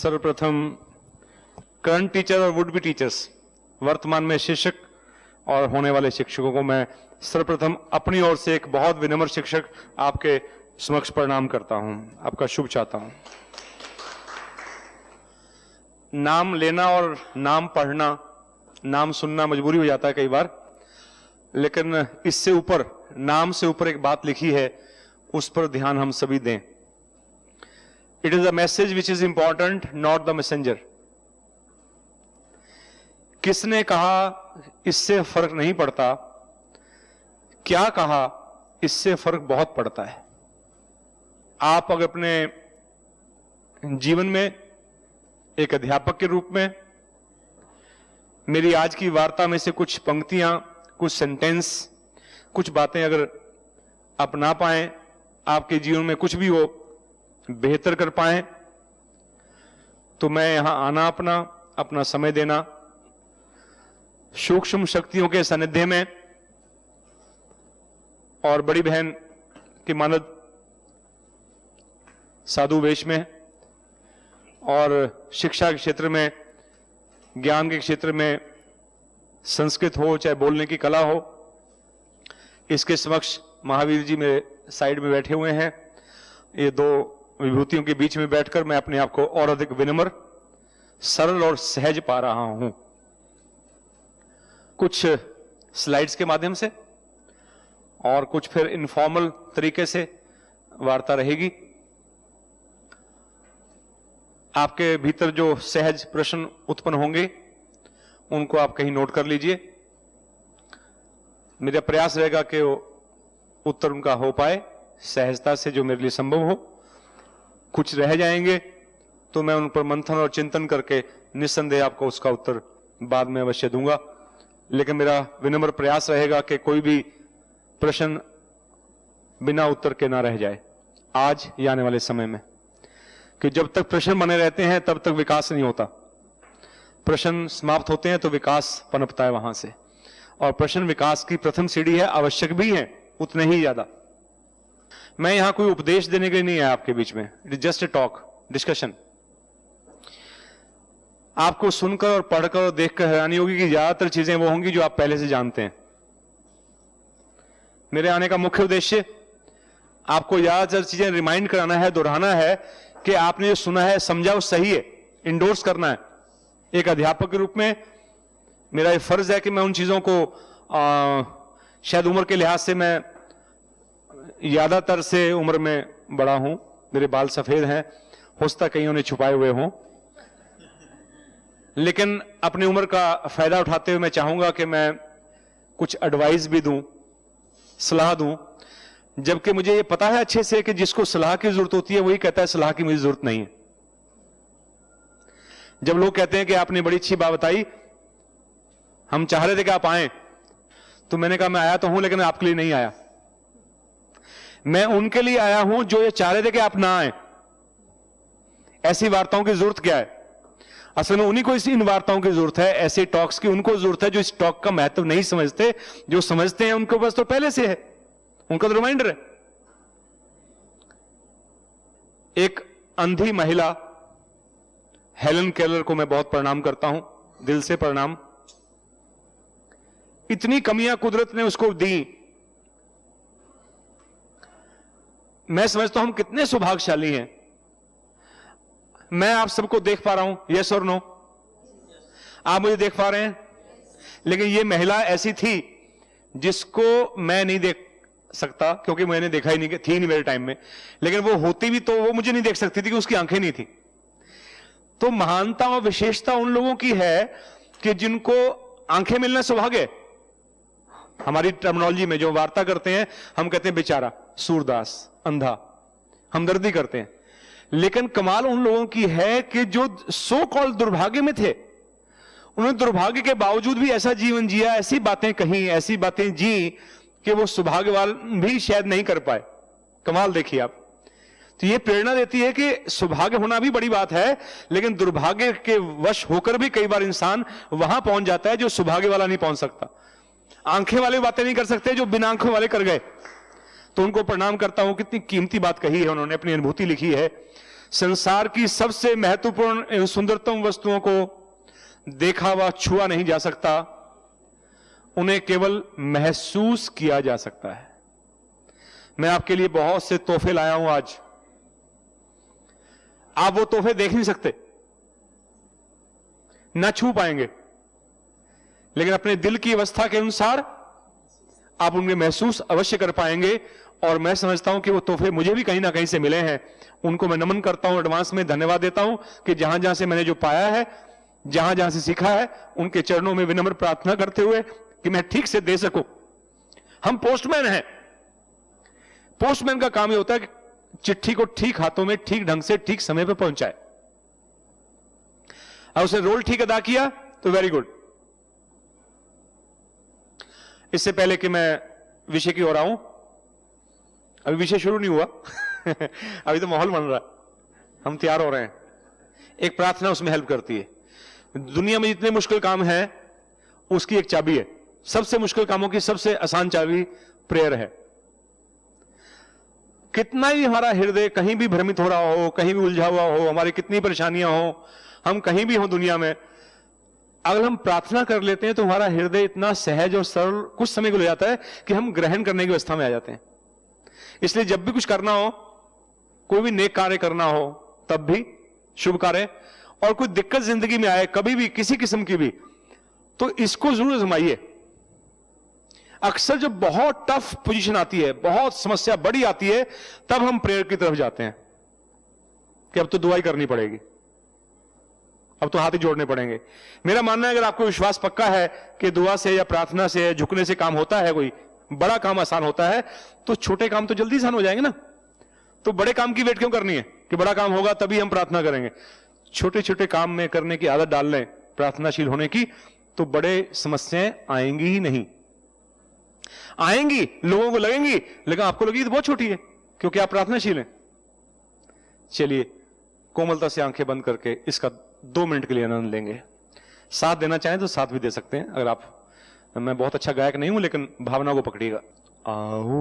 सर्वप्रथम current teacher और would be teachers, वर्तमान में शिक्षक और होने वाले शिक्षकों को मैं सर्वप्रथम अपनी ओर से एक बहुत विनम्र शिक्षक आपके समक्ष प्रणाम करता हूं, आपका शुभ चाहता हूं। नाम लेना और नाम पढ़ना, नाम सुनना मजबूरी हो जाता है कई बार, लेकिन इससे ऊपर, नाम से ऊपर एक बात लिखी है, उस पर ध्यान हम सभी दें। It is a message which is important, not the messenger. किसने कहा इससे फर्क नहीं पड़ता, क्या कहा इससे फर्क बहुत पड़ता है। आप अगर अपने जीवन में एक अध्यापक के रूप में मेरी आज की वार्ता में से कुछ पंक्तियां, कुछ सेंटेंस, कुछ बातें अगर अपना पाएं, आपके जीवन में कुछ भी वो बेहतर कर पाएं, तो मैं यहां आना, अपना समय देना, सूक्ष्म शक्तियों के सानिध्य में और बड़ी बहन की मानद साधु वेश में और शिक्षा के क्षेत्र में, ज्ञान के क्षेत्र में, संस्कृत हो चाहे बोलने की कला हो, इसके समक्ष महावीर जी मेरे साइड में बैठे हुए हैं। ये दो विभूतियों के बीच में बैठकर मैं अपने आप को और अधिक विनम्र, सरल और सहज पा रहा हूं। कुछ स्लाइड्स के माध्यम से और कुछ फिर इनफॉर्मल तरीके से वार्ता रहेगी। आपके भीतर जो सहज प्रश्न उत्पन्न होंगे उनको आप कहीं नोट कर लीजिए। मेरा प्रयास रहेगा कि उत्तर उनका हो पाए सहजता से, जो मेरे लिए संभव हो। कुछ रह जाएंगे तो मैं उन पर मंथन और चिंतन करके निस्संदेह आपको उसका उत्तर बाद में अवश्य दूंगा। लेकिन मेरा विनम्र प्रयास रहेगा कि कोई भी प्रश्न बिना उत्तर के ना रह जाए आज या आने वाले समय में, कि जब तक प्रश्न बने रहते हैं तब तक विकास नहीं होता। प्रश्न समाप्त होते हैं तो विकास पनपता है वहां से, और प्रश्न विकास की प्रथम सीढ़ी है, आवश्यक भी है उतने ही ज्यादा। मैं यहां कोई उपदेश देने के लिए नहीं आया आपके बीच में, it is just a talk, discussion. आपको सुनकर और पढ़कर और देखकर हैरानी होगी कि ज्यादातर चीजें वो होंगी जो आप पहले से जानते हैं। मेरे आने का मुख्य उद्देश्य आपको ज्यादातर चीजें रिमाइंड कराना है, दोहराना है कि आपने जो सुना है, समझा, वो सही है, इंडोर्स करना है। एक अध्यापक के रूप में मेरा ये फर्ज है कि मैं उन चीजों को शायद उम्र के लिहाज से मैं ज्यादातर से उम्र में बड़ा हूं, मेरे बाल सफेद हैं, हो सकता कहीं उन्हें छुपाए हुए हों, लेकिन अपनी उम्र का फायदा उठाते हुए मैं चाहूंगा कि मैं कुछ एडवाइस भी दूं, सलाह दूं, जबकि मुझे ये पता है अच्छे से कि जिसको सलाह की जरूरत होती है वही कहता है सलाह की मुझे जरूरत नहीं है। जब लोग कहते हैं कि आपने बड़ी अच्छी बात बताई, हम चाह रहे थे कि आप आए, तो मैंने कहा मैं आया तो हूं लेकिन आपके लिए नहीं आया। मैं उनके लिए आया हूं जो ये चाह रहे थे कि आप ना आए। ऐसी वार्ताओं की जरूरत क्या है? असल में उन्हीं को इन वार्ताओं की जरूरत है, ऐसे टॉक्स की उनको जरूरत है जो इस टॉक का महत्व नहीं समझते। जो समझते हैं उनको बस तो पहले से है, उनका तो रिमाइंडर है। एक अंधी महिला हेलन केलर को मैं बहुत प्रणाम करता हूं, दिल से प्रणाम। इतनी कमियां कुदरत ने उसको दी। मैं समझता हूं हम कितने सौभाग्यशाली हैं। मैं आप सबको देख पा रहा हूं, यस और नो? आप मुझे देख पा रहे हैं? लेकिन यह महिला ऐसी थी जिसको मैं नहीं देख सकता, क्योंकि मैंने देखा ही नहीं, थी नहीं मेरे टाइम में। लेकिन वो होती भी तो वो मुझे नहीं देख सकती थी कि उसकी आंखें नहीं थी। तो महानता और विशेषता उन लोगों की है कि जिनको आंखें मिलना सौभाग्य है। हमारी टर्मिनोलॉजी में जो वार्ता करते हैं हम कहते हैं बेचारा, सूरदास, अंधा, हमदर्दी करते हैं। लेकिन कमाल उन लोगों की है कि जो सो कॉल्ड दुर्भाग्य में थे, उन्होंने दुर्भाग्य के बावजूद भी ऐसा जीवन जिया, ऐसी बातें कही, ऐसी बातें जी कि वो सौभाग्यवान भी शायद नहीं कर पाए। कमाल देखिए आप। तो ये प्रेरणा देती है कि सौभाग्य होना भी बड़ी बात है, लेकिन दुर्भाग्य के वश होकर भी कई बार इंसान वहां पहुंच जाता है जो सौभाग्य वाला नहीं पहुंच सकता। आंखें वाले बातें नहीं कर सकते जो बिना आंखों वाले कर गए। तो उनको प्रणाम करता हूं, कितनी कीमती बात कही है उन्होंने, अपनी अनुभूति लिखी है। संसार की सबसे महत्वपूर्ण एवं सुंदरतम वस्तुओं को देखा व छुआ नहीं जा सकता, उन्हें केवल महसूस किया जा सकता है। मैं आपके लिए बहुत से तोहफे लाया हूं आज। आप वो तोहफे देख नहीं सकते, ना छू पाएंगे, लेकिन अपने दिल की अवस्था के अनुसार आप उनके महसूस अवश्य कर पाएंगे। और मैं समझता हूं कि वो तोहफे मुझे भी कहीं ना कहीं से मिले हैं। उनको मैं नमन करता हूं, एडवांस में धन्यवाद देता हूं कि जहां जहां से मैंने जो पाया है, जहां जहां से सीखा है, उनके चरणों में विनम्र प्रार्थना करते हुए कि मैं ठीक से दे सकूं। हम पोस्टमैन हैं। पोस्टमैन का काम यह होता है कि चिट्ठी को ठीक हाथों में ठीक ढंग से ठीक समय पर पहुंचाए। और उसने रोल ठीक अदा किया तो वेरी गुड। इससे पहले कि मैं विषय की ओर आऊं, अभी विषय शुरू नहीं हुआ अभी तो माहौल बन रहा है, हम तैयार हो रहे हैं। एक प्रार्थना उसमें हेल्प करती है। दुनिया में जितने मुश्किल काम है उसकी एक चाबी है। सबसे मुश्किल कामों की सबसे आसान चाबी प्रेयर है। कितना ही हमारा हृदय कहीं भी भ्रमित हो रहा हो, कहीं भी उलझा हुआ हो, हमारी कितनी परेशानियां हो, हम कहीं भी हो दुनिया में, अगर हम प्रार्थना कर लेते हैं तो हमारा हृदय इतना सहज और सरल कुछ समय को ले जाता है कि हम ग्रहण करने की अवस्था में आ जाते हैं। इसलिए जब भी कुछ करना हो, कोई भी नेक कार्य करना हो, तब भी शुभ कार्य, और कोई दिक्कत जिंदगी में आए कभी भी किसी किस्म की भी, तो इसको जरूर आजमाइए। अक्सर जब बहुत टफ पोजीशन आती है, बहुत समस्या बड़ी आती है, तब हम प्रेयर की तरफ जाते हैं कि अब तो दुआ ही करनी पड़ेगी, अब तो हाथ ही जोड़ने पड़ेंगे। मेरा मानना है अगर आपको विश्वास पक्का है कि दुआ से या प्रार्थना से, झुकने से काम होता है, कोई बड़ा काम आसान होता है, तो छोटे काम तो जल्दी आसान हो जाएंगे ना। तो बड़े काम की वेट क्यों करनी है कि बड़ा काम होगा तभी हम प्रार्थना करेंगे। छोटे छोटे काम में करने की आदत डाल लें प्रार्थनाशील होने की, तो बड़े समस्याएं आएंगी ही नहीं। आएंगी, लोगों को लगेंगी, लेकिन आपको लगेगी तो बहुत छोटी है क्योंकि आप प्रार्थनाशील हैं। चलिए कोमलता से आंखें बंद करके इसका 2 मिनट के लिए आनंद लेंगे। साथ देना चाहें तो साथ भी दे सकते हैं। अगर आप, मैं बहुत अच्छा गायक नहीं हूं, लेकिन भावना को पकड़िएगा। आओ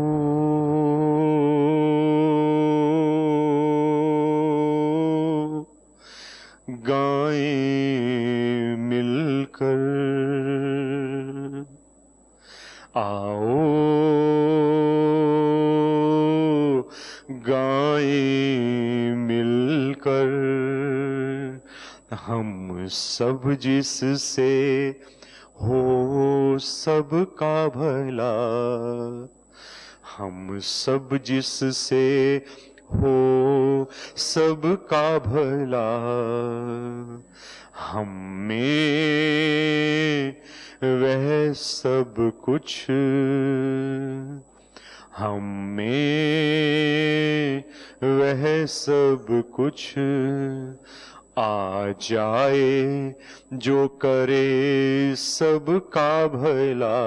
गाएं मिलकर, आओ गाएं मिलकर, हम सब जिससे हो सबका भला, हम सब जिससे हो सबका भला, हम में वह सब कुछ, हम में वह सब कुछ आ जाए जो करे सबका भला,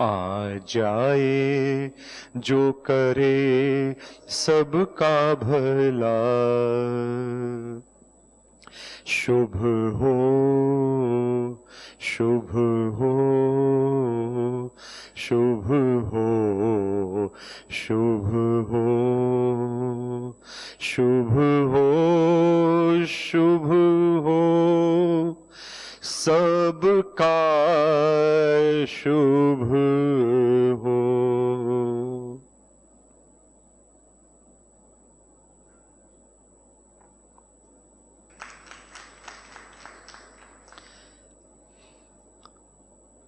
आ जाए जो करे सबका भला। शुभ हो, शुभ हो, शुभ हो, शुभ हो, शुभ हो, शुभ हो, सबका शुभ हो।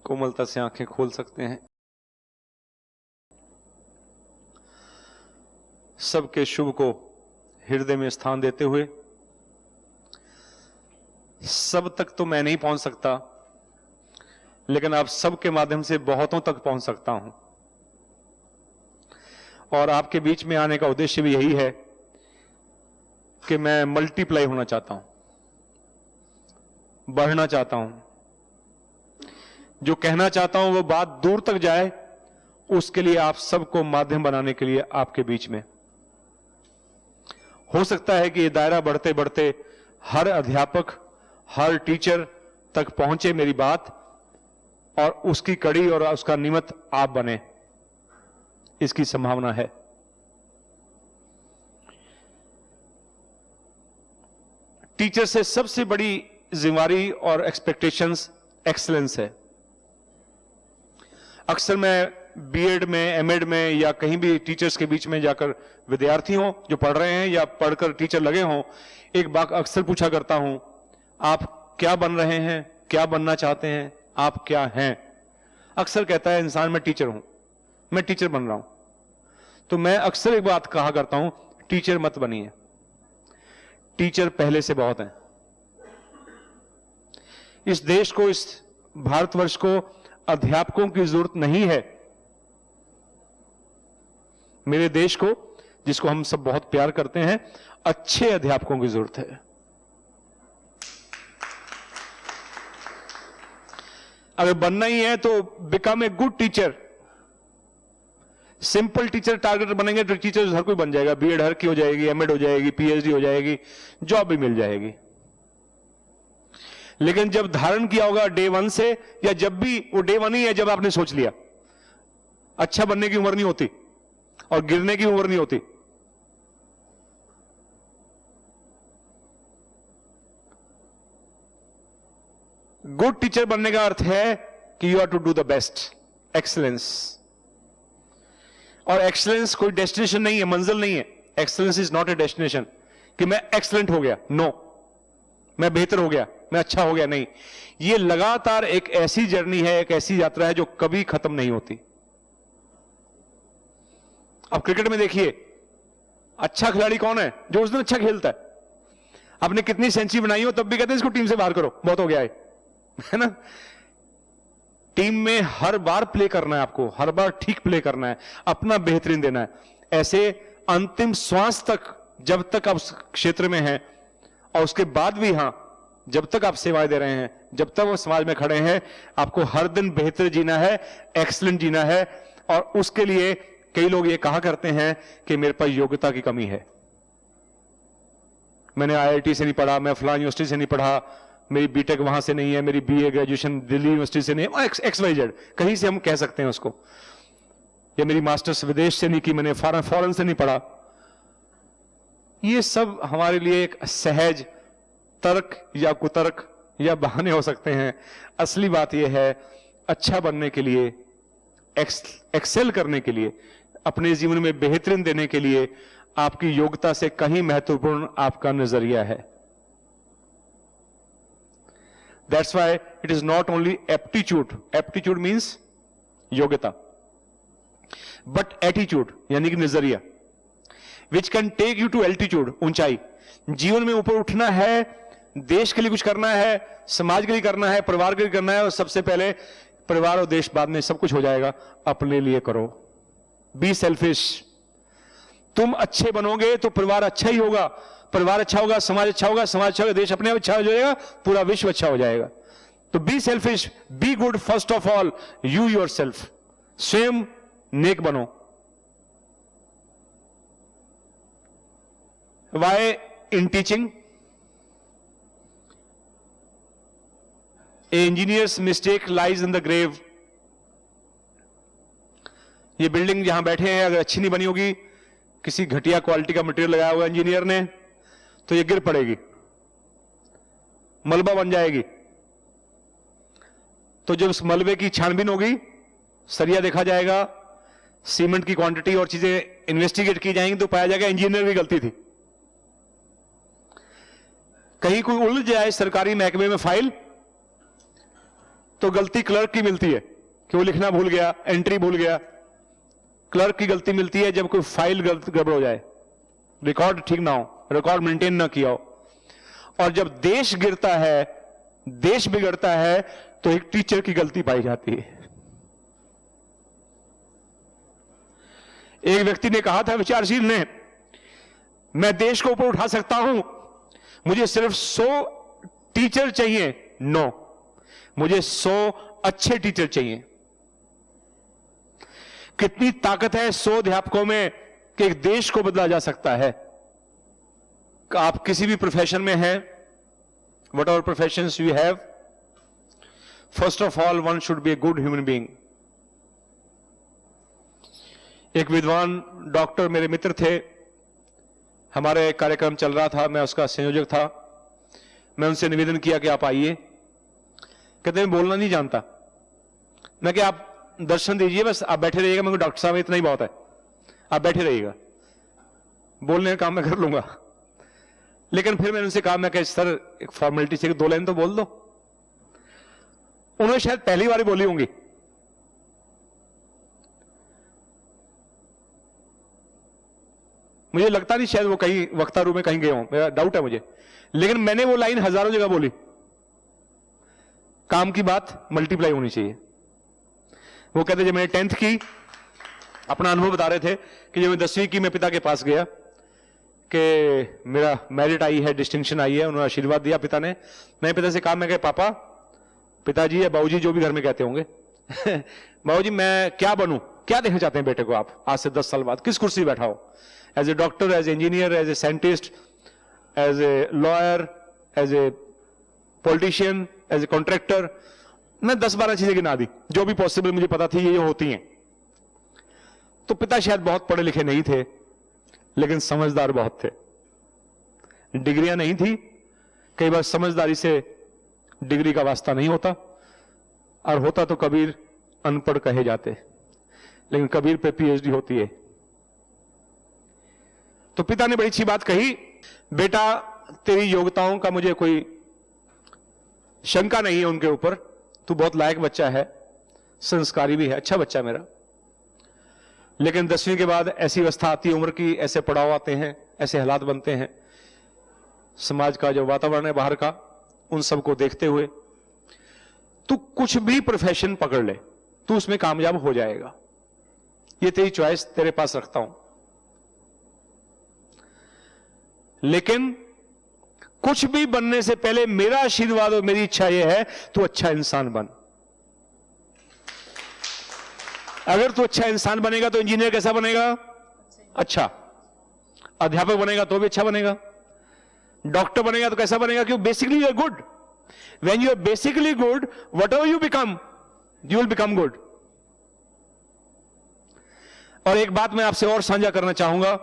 कोमलता से आंखें खोल सकते हैं। सबके शुभ को हृदय में स्थान देते हुए, सब तक तो मैं नहीं पहुंच सकता, लेकिन आप सबके माध्यम से बहुतों तक पहुंच सकता हूं। और आपके बीच में आने का उद्देश्य भी यही है कि मैं मल्टीप्लाई होना चाहता हूं, बढ़ना चाहता हूं। जो कहना चाहता हूं वो बात दूर तक जाए, उसके लिए आप सबको माध्यम बनाने के लिए आपके बीच में। हो सकता है कि ये दायरा बढ़ते बढ़ते हर अध्यापक, हर टीचर तक पहुंचे मेरी बात, और उसकी कड़ी और उसका निमित्त आप बने, इसकी संभावना है। टीचर से सबसे बड़ी जिम्मेवारी और एक्सपेक्टेशंस एक्सीलेंस है। अक्सर मैं बीएड में, एमएड में या कहीं भी टीचर्स के बीच में जाकर विद्यार्थी हों जो पढ़ रहे हैं या पढ़कर टीचर लगे हों, एक बात अक्सर पूछा करता हूं, आप क्या बन रहे हैं, क्या बनना चाहते हैं, आप क्या हैं? अक्सर कहता है इंसान मैं टीचर हूं, मैं टीचर बन रहा हूं। तो मैं अक्सर एक बात कहा करता हूं, टीचर मत बनिए, टीचर पहले से बहुत हैं। इस देश को, इस भारतवर्ष को अध्यापकों की जरूरत नहीं है। मेरे देश को, जिसको हम सब बहुत प्यार करते हैं, अच्छे अध्यापकों की जरूरत है। अगर बनना ही है तो become a good teacher. Simple teacher target बनेंगे तो टीचर हर कोई बन जाएगा, बीएड हर की हो जाएगी, एमएड हो जाएगी, पीएचडी हो जाएगी, जॉब भी मिल जाएगी। लेकिन जब धारण किया होगा डे वन से, या जब भी, वो डे वन ही है जब आपने सोच लिया। अच्छा बनने की उम्र नहीं होती और गिरने की उम्र नहीं होती। गुड टीचर बनने का अर्थ है कि you are to do the best, excellence. और एक्सीलेंस कोई डेस्टिनेशन नहीं है, मंजिल नहीं है। Excellence is not a destination कि मैं एक्सीलेंट हो गया, नो, मैं बेहतर हो गया, मैं अच्छा हो गया, नहीं। ये लगातार एक ऐसी जर्नी है, एक ऐसी यात्रा है जो कभी खत्म नहीं होती। अब क्रिकेट में देखिए, अच्छा खिलाड़ी कौन है? जो उस दिन अच्छा खेलता है। आपने कितनी सेंचुरी बनाई हो तब भी कहते हैं इसको टीम से बाहर करो, बहुत हो गया है ना। टीम में हर बार प्ले करना है आपको, हर बार ठीक प्ले करना है, अपना बेहतरीन देना है। ऐसे अंतिम श्वास तक, जब तक आप क्षेत्र में हैं, और उसके बाद भी, हां, जब तक आप सेवाएं दे रहे हैं, जब तक वो समाज में खड़े हैं, आपको हर दिन बेहतर जीना है, एक्सीलेंट जीना है। और उसके लिए कई लोग ये कहा करते हैं कि मेरे पास योग्यता की कमी है, मैंने आईआईटी से नहीं पढ़ा, मैं फलां यूनिवर्सिटी से नहीं पढ़ा, मेरी बीटेक वहां से नहीं है, मेरी बीए ग्रेजुएशन दिल्ली यूनिवर्सिटी से नहीं है, XYZ कहीं से हम कह सकते हैं उसको, या मेरी मास्टर्स विदेश से नहीं की, मैंने फॉरेन से नहीं पढ़ा। ये सब हमारे लिए एक सहज तर्क या कुतर्क या बहाने हो सकते हैं। असली बात यह है, अच्छा बनने के लिए, एक्सेल करने के लिए, अपने जीवन में बेहतरीन देने के लिए आपकी योग्यता से कहीं महत्वपूर्ण आपका नजरिया है। That's why it is not only aptitude. Aptitude means योग्यता, but attitude यानी कि नजरिया, which can take you to altitude, ऊंचाई। जीवन में ऊपर उठना है, देश के लिए कुछ करना है, समाज के लिए करना है, परिवार के लिए करना है, और सबसे पहले परिवार और देश बाद में सब कुछ हो जाएगा, अपने लिए करो। Be selfish. तुम अच्छे बनोगे तो परिवार अच्छा ही होगा, परिवार अच्छा होगा, समाज अच्छा होगा, समाज अच्छा होगा, देश अपने आप अच्छा हो जाएगा, पूरा विश्व अच्छा हो जाएगा। तो be selfish, be good, first of all you yourself. स्वयं नेक बनो। Why in teaching? A engineers mistake lies in the grave. ये बिल्डिंग जहां बैठे हैं अगर अच्छी नहीं बनी होगी, किसी घटिया क्वालिटी का मटेरियल लगाया हुआ इंजीनियर ने, तो ये गिर पड़ेगी, मलबा बन जाएगी। तो जब उस मलबे की छानबीन होगी, सरिया देखा जाएगा, सीमेंट की क्वांटिटी और चीजें इन्वेस्टिगेट की जाएंगी, तो पाया जाएगा इंजीनियर की गलती थी। कहीं कोई उलझ जाए सरकारी महकमे में फाइल, तो गलती क्लर्क की मिलती है कि वो लिखना भूल गया, एंट्री भूल गया। क्लर्क की गलती मिलती है जब कोई फाइल गड़बड़ हो जाए, रिकॉर्ड ठीक ना हो, रिकॉर्ड मेंटेन ना किया हो। और जब देश गिरता है, देश बिगड़ता है, तो एक टीचर की गलती पाई जाती है। एक व्यक्ति ने कहा था, विचारशील ने, मैं देश को ऊपर उठा सकता हूं, मुझे सिर्फ 100 टीचर चाहिए। नो, मुझे 100 अच्छे टीचर चाहिए। कितनी ताकत है 100 अध्यापकों में कि एक देश को बदला जा सकता है। आप किसी भी प्रोफेशन में हैं, what ever professions you have, first of all one should be a good human being. एक विद्वान डॉक्टर मेरे मित्र थे, हमारे कार्यक्रम चल रहा था, मैं उसका संयोजक था। मैं उनसे निवेदन किया कि आप आइए। कहते मैं बोलना नहीं जानता। मैं कि आप दर्शन दीजिए, बस आप बैठे रहिएगा, मैं डॉक्टर साहब इतना ही बहुत है, आप बैठे रहिएगा, बोलने का काम मैं कर लूंगा। लेकिन फिर मैंने उनसे कहा, मैं कहा सर एक फॉर्मेलिटी से 2 लाइन तो बोल दो। उन्होंने शायद पहली बार ही बोली होंगी। मुझे लगता नहीं शायद वो कहीं वक्ता रूप में कहीं गए हों, मेरा डाउट है मुझे। लेकिन मैंने वो लाइन हजारों जगह बोली। काम की बात मल्टीप्लाई होनी चाहिए। वो कहते जब मैंने 10th की अपना अनुभव बता रहे थे कि जब मैं 10वीं की मैं पिता के पास गया कि मेरा मेरिट आई है, डिस्टिंक्शन आई है, उन्होंने आशीर्वाद दिया पिता ने। मैं पिता से कहा, मैं कहा पापा, पिताजी या बाबूजी जो भी घर में कहते होंगे बाबूजी मैं क्या बनूं, क्या देखना चाहते हैं बेटे को आप आज से 10 साल बाद, किस कुर्सी बैठा हो, as a doctor, as a engineer, as a scientist, as a lawyer, as a politician, as a contractor. मैं 10-12 चीजें गिना दी जो भी पॉसिबल मुझे पता थी ये होती हैं। तो पिता शायद बहुत पढ़े लिखे नहीं थे, लेकिन समझदार बहुत थे। डिग्रियां नहीं थी, कई बार समझदारी से डिग्री का वास्ता नहीं होता, और होता तो कबीर अनपढ़ कहे जाते, लेकिन कबीर पे पीएचडी होती है। तो पिता ने बड़ी अच्छी बात कही, बेटा तेरी योग्यताओं का मुझे कोई शंका नहीं है उनके ऊपर, तू बहुत लायक बच्चा है, संस्कारी भी है, अच्छा बच्चा मेरा। लेकिन 10वीं के बाद ऐसी अवस्था आती है उम्र की, ऐसे पड़ाव आते हैं, ऐसे हालात बनते हैं, समाज का जो वातावरण है बाहर का, उन सबको देखते हुए तू कुछ भी प्रोफेशन पकड़ ले, तू उसमें कामयाब हो जाएगा, ये तेरी चॉइस तेरे पास रखता हूं। लेकिन कुछ भी बनने से पहले मेरा आशीर्वाद और मेरी इच्छा यह है तू अच्छा इंसान बन। अगर तू अच्छा इंसान बनेगा तो इंजीनियर कैसा बनेगा? अच्छा। अध्यापक बनेगा तो भी अच्छा बनेगा। डॉक्टर बनेगा तो कैसा बनेगा? क्योंकि basically you are good. When you are basically good, whatever you become, you will become good. और एक बात मैं आपसे और साझा करना चाहूंगा,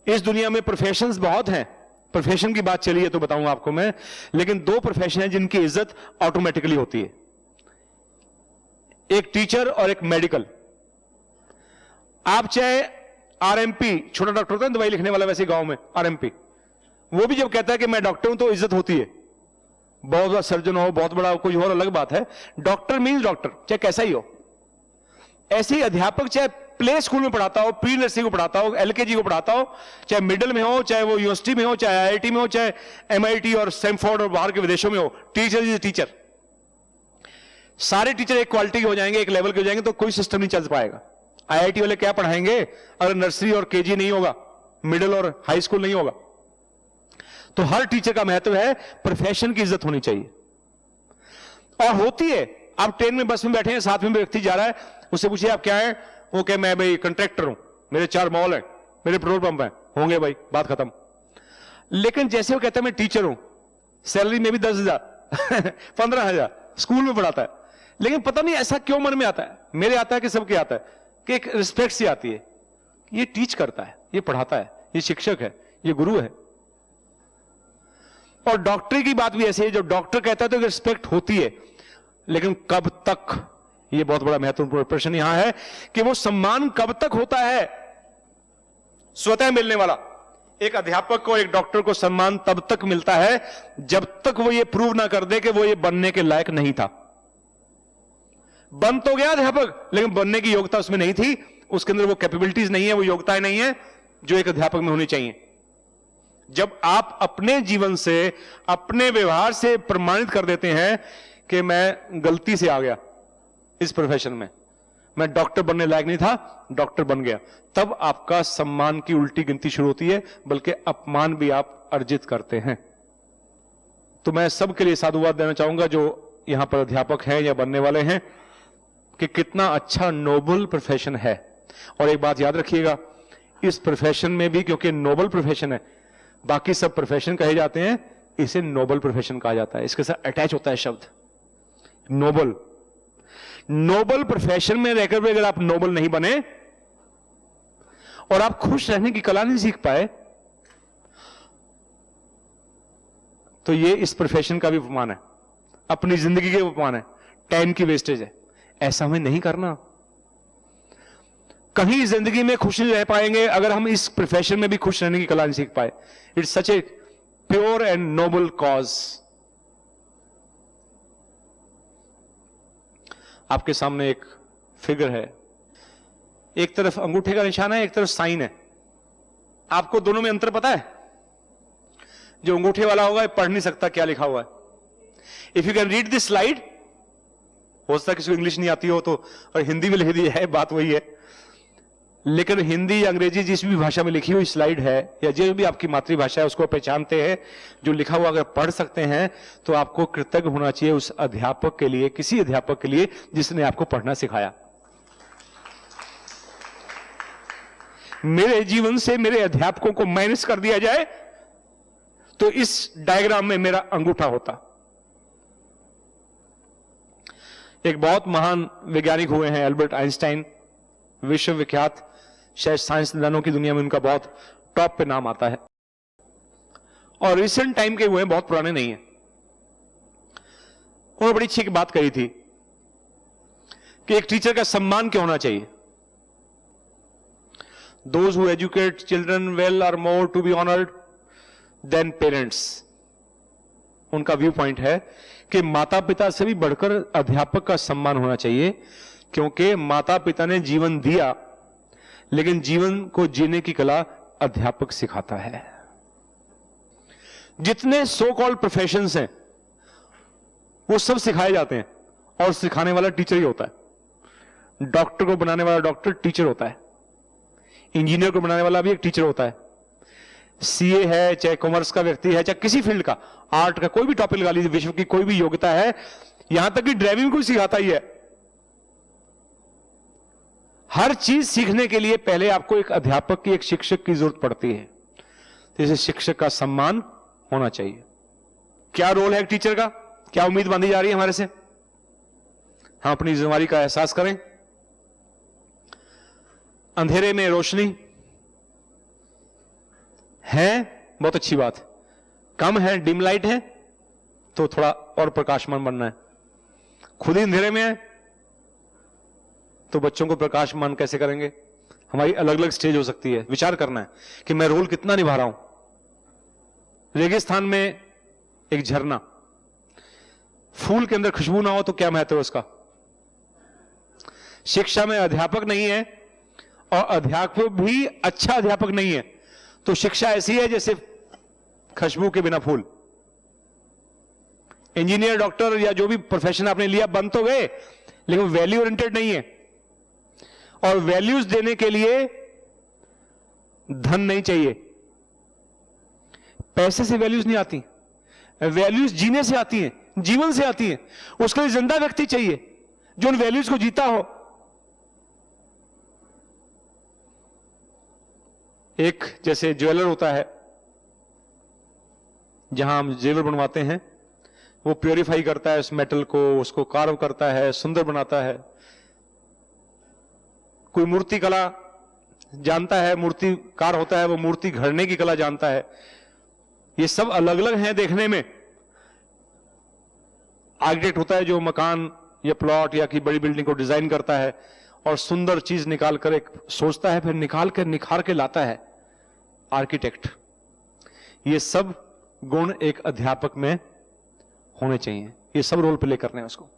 इस दुनिया में प्रोफेशंस बहुत हैं, प्रोफेशन की बात चली है तो बताऊंगा आपको मैं, लेकिन 2 प्रोफेशन हैं जिनकी इज्जत ऑटोमेटिकली होती है, एक टीचर और एक मेडिकल। आप चाहे आरएमपी, छोटा डॉक्टर होता है दवाई लिखने वाला, वैसे गांव में आरएमपी, वो भी जब कहता है कि मैं डॉक्टर हूं तो इज्जत होती है। बहुत बड़ा सर्जन हो, बहुत बड़ा कोई और अलग बात है, डॉक्टर मीन्स डॉक्टर, चाहे कैसा ही हो। ऐसे ही अध्यापक चाहे प्ले स्कूल में पढ़ाता हो, प्री नर्सरी को पढ़ाता हो, एलकेजी को पढ़ाता हो, चाहे मिडिल में हो, चाहे वो यूनिवर्सिटी में हो, चाहे आईआईटी में हो, चाहे एमआईटी और स्टैनफोर्ड और बाहर के विदेशों में हो, टीचर इज टीचर। सारे टीचर एक क्वालिटी के हो जाएंगे, एक लेवल के हो जाएंगे तो कोई सिस्टम नहीं चल पाएगा। आईआईटी वाले क्या पढ़ाएंगे अगर नर्सरी और केजी नहीं होगा, मिडिल और हाई स्कूल नहीं होगा? तो हर टीचर का महत्व है, प्रोफेशन की इज्जत होनी चाहिए, और होती है। आप ट्रेन में, बस में बैठे हैं, साथ में व्यक्ति जा रहा है, उससे पूछिए आप क्या है, वो कहे मैं भाई कंट्रैक्टर हूं, मेरे 4 मॉल हैं, मेरे पेट्रोल पंप हैं, होंगे भाई, बात खत्म। लेकिन जैसे वो कहता है मैं टीचर हूं, सैलरी में भी 10,000 15,000, स्कूल में पढ़ाता है, लेकिन पता नहीं ऐसा क्यों मन में आता है, मेरे आता है कि सबके आता है, कि एक रिस्पेक्ट सी आती है, ये टीच करता है, ये पढ़ाता है, ये शिक्षक है, ये गुरु है। और डॉक्टरी की बात भी ऐसी है, जो डॉक्टर कहता है तो रिस्पेक्ट होती है, लेकिन कब तक, ये बहुत बड़ा महत्वपूर्ण प्रश्न यहां है कि वो सम्मान कब तक होता है स्वतः मिलने वाला। एक अध्यापक को, एक डॉक्टर को सम्मान तब तक मिलता है जब तक वो ये प्रूव ना कर दे कि वो ये बनने के लायक नहीं था। बन तो गया अध्यापक, लेकिन बनने की योग्यता उसमें नहीं थी, उसके अंदर वो कैपेबिलिटीज नहीं है, वो योग्यताएं नहीं है जो एक अध्यापक में होनी चाहिए। जब आप अपने जीवन से, अपने व्यवहार से प्रमाणित कर देते हैं कि मैं गलती से आ गया इस प्रोफेशन में, मैं डॉक्टर बनने लायक नहीं था, डॉक्टर बन गया, तब आपका सम्मान की उल्टी गिनती शुरू होती है, बल्कि अपमान भी आप अर्जित करते हैं। तो मैं सबके लिए साधुवाद देना चाहूंगा जो यहां पर अध्यापक हैं या बनने वाले हैं, कि कितना अच्छा नोबल प्रोफेशन है। और एक बात याद रखिएगा, इस प्रोफेशन में भी, क्योंकि नोबल प्रोफेशन है, बाकी सब प्रोफेशन कहे जाते हैं, इसे नोबल प्रोफेशन कहा जाता है, इसके साथ अटैच होता है शब्द नोबल। नोबल प्रोफेशन में रहकर भी अगर आप नोबल नहीं बने और आप खुश रहने की कला नहीं सीख पाए, तो ये इस प्रोफेशन का भी अपमान है, अपनी जिंदगी के अपमान है, टाइम की वेस्टेज है। ऐसा हमें नहीं करना। कहीं जिंदगी में खुश नहीं रह पाएंगे अगर हम इस प्रोफेशन में भी खुश रहने की कला नहीं सीख पाए। It's such a pure and noble cause. आपके सामने एक फिगर है, एक तरफ अंगूठे का निशान है, एक तरफ साइन है। आपको दोनों में अंतर पता है? जो अंगूठे वाला होगा पढ़ नहीं सकता क्या लिखा हुआ है। If you can read this slide, हो सकता है किसी को इंग्लिश नहीं आती हो तो, और हिंदी में लिख दी है, बात वही है। लेकिन हिंदी या अंग्रेजी जिस भी भाषा में लिखी हुई स्लाइड है, या जो भी आपकी मातृभाषा है उसको पहचानते हैं, जो लिखा हुआ अगर पढ़ सकते हैं तो आपको कृतज्ञ होना चाहिए उस अध्यापक के लिए, किसी अध्यापक के लिए जिसने आपको पढ़ना सिखाया। मेरे जीवन से मेरे अध्यापकों को माइनस कर दिया जाए तो इस डायग्राम में मेरा अंगूठा होता। एक बहुत महान वैज्ञानिक हुए हैं एल्बर्ट आइंस्टाइन, विश्वविख्यात, शायद साइंसदानों की दुनिया में उनका बहुत टॉप पे नाम आता है, और रिसेंट टाइम के हुए हैं, बहुत पुराने नहीं है। उन्होंने बड़ी अच्छी बात कही थी कि एक टीचर का सम्मान क्यों होना चाहिए। Those who educate children well are more to be honored than parents. उनका व्यू पॉइंट है कि माता पिता से भी बढ़कर अध्यापक का सम्मान होना चाहिए, क्योंकि माता पिता ने जीवन दिया, लेकिन जीवन को जीने की कला अध्यापक सिखाता है। जितने सो कॉल्ड प्रोफेशंस हैं वो सब सिखाए जाते हैं, और सिखाने वाला टीचर ही होता है। डॉक्टर को बनाने वाला डॉक्टर टीचर होता है, इंजीनियर को बनाने वाला भी एक टीचर होता है। सीए है, चाहे कॉमर्स का व्यक्ति है, चाहे किसी फील्ड का, आर्ट का, कोई भी टॉपिक लगा लीजिए, विश्व की कोई भी योग्यता है, यहां तक कि ड्राइविंग को सिखाता ही है। हर चीज सीखने के लिए पहले आपको एक अध्यापक की, एक शिक्षक की जरूरत पड़ती है। जैसे शिक्षक का सम्मान होना चाहिए। क्या रोल है एक टीचर का, क्या उम्मीद बांधी जा रही है हमारे से? हम अपनी जिम्मेदारी का एहसास करें। अंधेरे में रोशनी है, बहुत अच्छी बात। कम है, डिम लाइट है, तो थोड़ा और प्रकाशमान बनना है। खुद ही अंधेरे में है तो बच्चों को प्रकाशमान कैसे करेंगे? हमारी अलग अलग स्टेज हो सकती है। विचार करना है कि मैं रोल कितना निभा रहा हूं। रेगिस्तान में एक झरना, फूल के अंदर खुशबू ना हो तो क्या महत्व है उसका? शिक्षा में अध्यापक नहीं है और अध्यापक भी अच्छा अध्यापक नहीं है, तो शिक्षा ऐसी है जैसे खुशबू के बिना फूल। इंजीनियर, डॉक्टर या जो भी प्रोफेशन आपने लिया बन तो गए, लेकिन वैल्यू ओरिएंटेड नहीं है। और वैल्यूज देने के लिए धन नहीं चाहिए, पैसे से वैल्यूज नहीं आती। वैल्यूज जीने से आती हैं, जीवन से आती हैं। उसके लिए जिंदा व्यक्ति चाहिए जो उन वैल्यूज को जीता हो। एक जैसे ज्वेलर होता है, जहां हम जेवर बनवाते हैं, वो प्योरीफाई करता है उस मेटल को, उसको कार्व करता है, सुंदर बनाता है। कोई मूर्ति कला जानता है, मूर्तिकार होता है, वो मूर्ति घड़ने की कला जानता है। ये सब अलग अलग हैं देखने में। आर्किटेक्ट होता है जो मकान या प्लॉट या की बड़ी बिल्डिंग को डिजाइन करता है और सुंदर चीज निकाल कर एक सोचता है, फिर निकाल कर निखार के लाता है आर्किटेक्ट। ये सब गुण एक अध्यापक में होने चाहिए। ये सब रोल प्ले करने हैं उसको।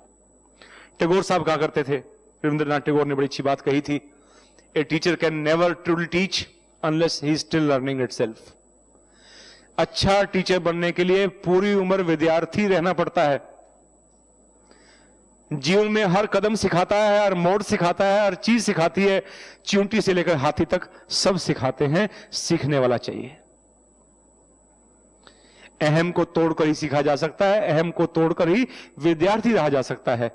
टैगोर साहब कहा करते थे, रविंद्रनाथ टैगोर ने बड़ी अच्छी बात कही थी, a teacher can never truly teach unless he is still learning itself. अच्छा टीचर बनने के लिए पूरी उम्र विद्यार्थी रहना पड़ता है। जीवन में हर कदम सिखाता है, हर मोड़ सिखाता है, हर चीज सिखाती है, चींटी से लेकर हाथी तक सब सिखाते हैं। सीखने वाला चाहिए। अहम को तोड़कर ही सीखा जा सकता है, अहम को तोड़कर ही विद्यार्थी रहा जा सकता है।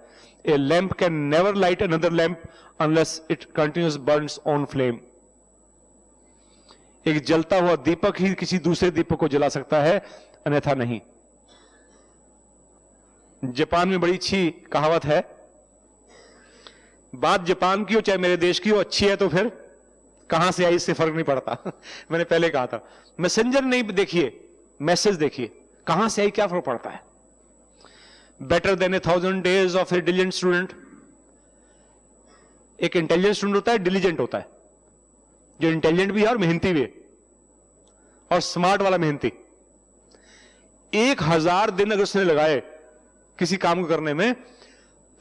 A lamp can never light another lamp unless it continues burns on flame. एक जलता हुआ दीपक ही किसी दूसरे दीपक को जला सकता है, अन्यथा नहीं। जापान में बड़ी अच्छी कहावत है, बात जापान की हो चाहे मेरे देश की हो, अच्छी है तो फिर कहां से आई इससे फर्क नहीं पड़ता। मैंने पहले कहा था, मैसेंजर नहीं देखिए, मैसेज देखिए। कहां से आई, क्या फर्क पड़ता है? Better than 1000 days of A diligent student. एक इंटेलिजेंट स्टूडेंट होता है, डिलिजेंट होता है, जो इंटेलिजेंट भी है और मेहनती भी है, और स्मार्ट वाला मेहनती। 1000 दिन अगर उसने लगाए किसी काम को करने में,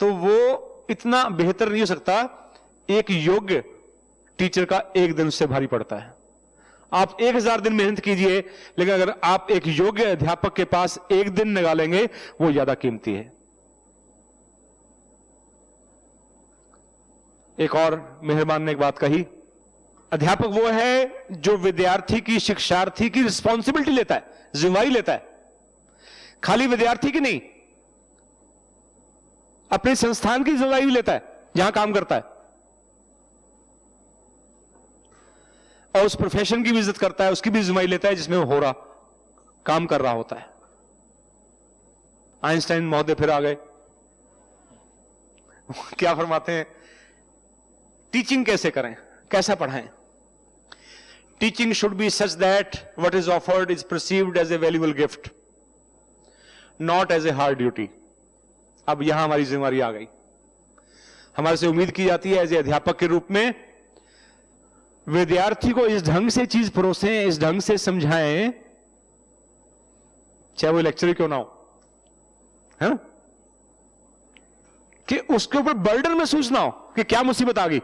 तो वो इतना बेहतर नहीं हो सकता एक योग्य टीचर का एक दिन उससे भारी पड़ता है। आप 1000 दिन मेहनत कीजिए, लेकिन अगर आप एक योग्य अध्यापक के पास एक दिन लगा लेंगे, वो ज्यादा कीमती है। एक और मेहरबान ने एक बात कही, अध्यापक वो है जो विद्यार्थी की, शिक्षार्थी की रिस्पॉन्सिबिलिटी लेता है, जिम्मेदारी लेता है, खाली विद्यार्थी की नहीं, अपने संस्थान की जिम्मेदारी भी लेता है जहां काम करता है, और उस प्रोफेशन की भी इज्जत करता है, उसकी भी जिम्मेदारी लेता है जिसमें वो हो रहा काम कर रहा होता है। आइंस्टाइन महोदय फिर आ गए, क्या फरमाते हैं, टीचिंग कैसे करें, कैसा पढ़ाएं? Teaching should be such that what is offered is perceived as a valuable gift, not as a hard duty. अब यहां हमारी जिम्मेदारी आ गई। हमारे से उम्मीद की जाती है एज ए अध्यापक के रूप में, विद्यार्थी को इस ढंग से चीज परोसें, इस ढंग से समझाएं, चाहे वो लेक्चर क्यों ना हो, है ना, कि उसके ऊपर बर्डन महसूस ना हो कि क्या मुसीबत आ गई।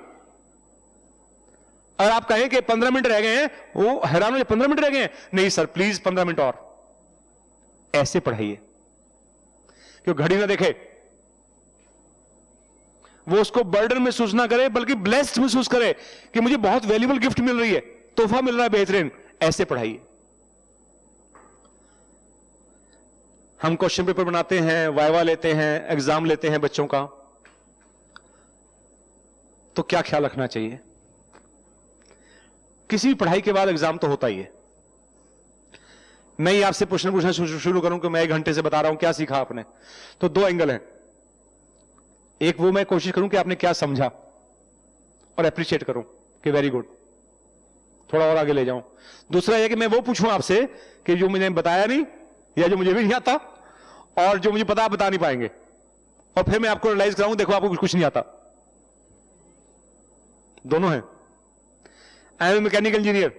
अगर आप कहें कि 15 मिनट रह गए हैं, वो हैरान हो, 15 मिनट रह गए हैं, नहीं सर प्लीज 15 मिनट और, ऐसे पढ़ाइए। क्यों घड़ी ना देखे, वो उसको बर्डन महसूस ना करे, बल्कि ब्लेस्ड महसूस करे कि मुझे बहुत वैल्यूएबल गिफ्ट मिल रही है, तोहफा मिल रहा है बेहतरीन। ऐसे पढ़ाइए। हम क्वेश्चन पेपर बनाते हैं, वाइवा लेते हैं, एग्जाम लेते हैं बच्चों का, तो क्या ख्याल रखना चाहिए? किसी भी पढ़ाई के बाद एग्जाम तो होता ही है। मैं ही आपसे प्रश्न पूछना शुरू करूं कि मैं 1 घंटे से बता रहा हूं क्या सीखा आपने, तो 2 एंगल हैं। एक वो मैं कोशिश करूं कि आपने क्या समझा और अप्रिशिएट करूं कि वेरी गुड, थोड़ा और आगे ले जाऊं। दूसरा यह कि मैं वो पूछूं आपसे कि जो मैंने बताया नहीं, या जो मुझे भी नहीं आता, और जो मुझे पता आप बता नहीं पाएंगे, और फिर मैं आपको रियलाइज कराऊं देखो आपको कुछ नहीं आता। दोनों हैं। आई एम मैकेनिकल इंजीनियर,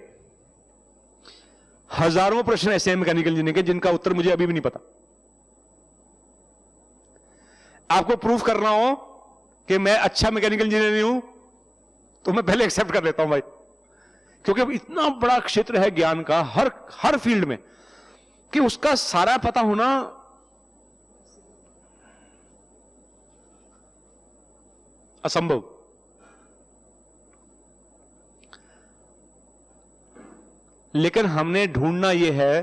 हजारों प्रश्न ऐसे हैं मैकेनिकल इंजीनियर के जिनका उत्तर मुझे अभी भी नहीं पता। आपको प्रूफ करना हो कि मैं अच्छा मैकेनिकल इंजीनियर नहीं हूं, तो मैं पहले एक्सेप्ट कर लेता हूं भाई, क्योंकि इतना बड़ा क्षेत्र है ज्ञान का हर फील्ड में, कि उसका सारा पता होना असंभव। लेकिन हमने ढूंढना यह है,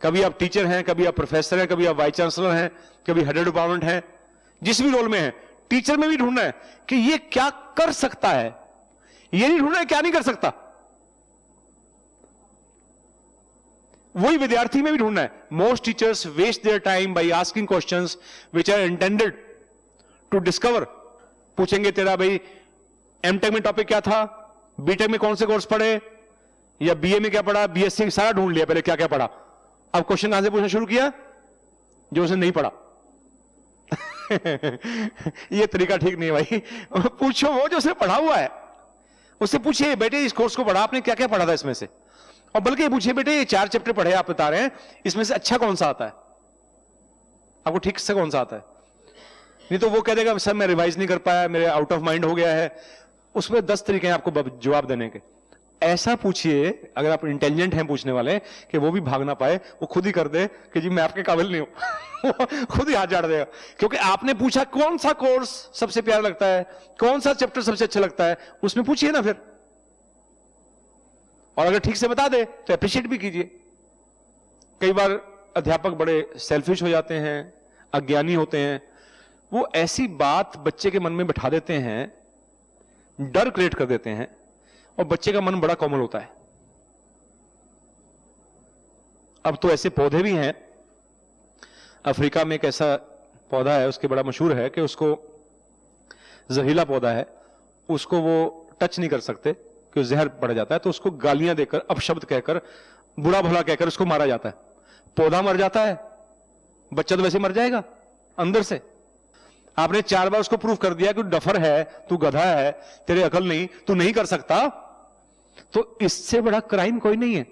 कभी आप टीचर हैं, कभी आप प्रोफेसर हैं, कभी आप वाइस चांसलर हैं, कभी हेड ऑफ डिपार्टमेंट हैं, जिस भी रोल में है, टीचर में भी ढूंढना है कि ये क्या कर सकता है। ये नहीं ढूंढना है क्या नहीं कर सकता, वही विद्यार्थी में भी ढूंढना है। Most teachers waste their time by asking questions which are intended to discover. पूछेंगे तेरा भाई एमटेक में टॉपिक क्या था, बीटेक में कौन से कोर्स पढ़े, या बीए में क्या पढ़ा, बीएससी सारा ढूंढ लिया पहले क्या क्या पढ़ा। अब क्वेश्चन कहां से पूछना शुरू किया, जो उसने नहीं पढ़ा। ये तरीका ठीक नहीं है भाई। पूछो वो जो उसने पढ़ा हुआ है, उससे पूछिए बेटे इस कोर्स को पढ़ा आपने, क्या क्या पढ़ा था इसमें से, और बल्कि पूछिए बेटे ये 4 चैप्टर पढ़े आप बता रहे हैं, इसमें से अच्छा कौन सा आता है, आपको ठीक से कौन सा आता है। नहीं तो वो कह देगा सर मैं रिवाइज नहीं कर पाया, मेरे आउट ऑफ माइंड हो गया है। उसमें 10 तरीके हैं आपको जवाब देने के। ऐसा पूछिए, अगर आप इंटेलिजेंट हैं पूछने वाले, कि वो भी भाग ना पाए, वो खुद ही कर दे कि जी मैं आपके काबिल नहीं हूं। खुद ही हाथ झाड़ देगा, क्योंकि आपने पूछा कौन सा कोर्स सबसे प्यारा लगता है, कौन सा चैप्टर सबसे अच्छा लगता है, उसमें पूछिए ना फिर। और अगर ठीक से बता दे तो अप्रिशिएट भी कीजिए। कई बार अध्यापक बड़े सेल्फिश हो जाते हैं, अज्ञानी होते हैं, वो ऐसी बात बच्चे के मन में बैठा देते हैं, डर क्रिएट कर देते हैं, और बच्चे का मन बड़ा कोमल होता है। अब तो ऐसे पौधे भी हैं, अफ्रीका में एक ऐसा पौधा है, उसके बड़ा मशहूर है कि उसको जहरीला पौधा है, उसको वो टच नहीं कर सकते कि जहर पड़ जाता है, तो उसको गालियां देकर, अपशब्द कहकर, बुरा भला कहकर उसको मारा जाता है। पौधा मर जाता है, बच्चा तो वैसे मर जाएगा अंदर से। आपने 4 बार उसको प्रूव कर दिया कि डफर है, तू गधा है, तेरे अकल नहीं, तू नहीं कर सकता, तो इससे बड़ा क्राइम कोई नहीं है।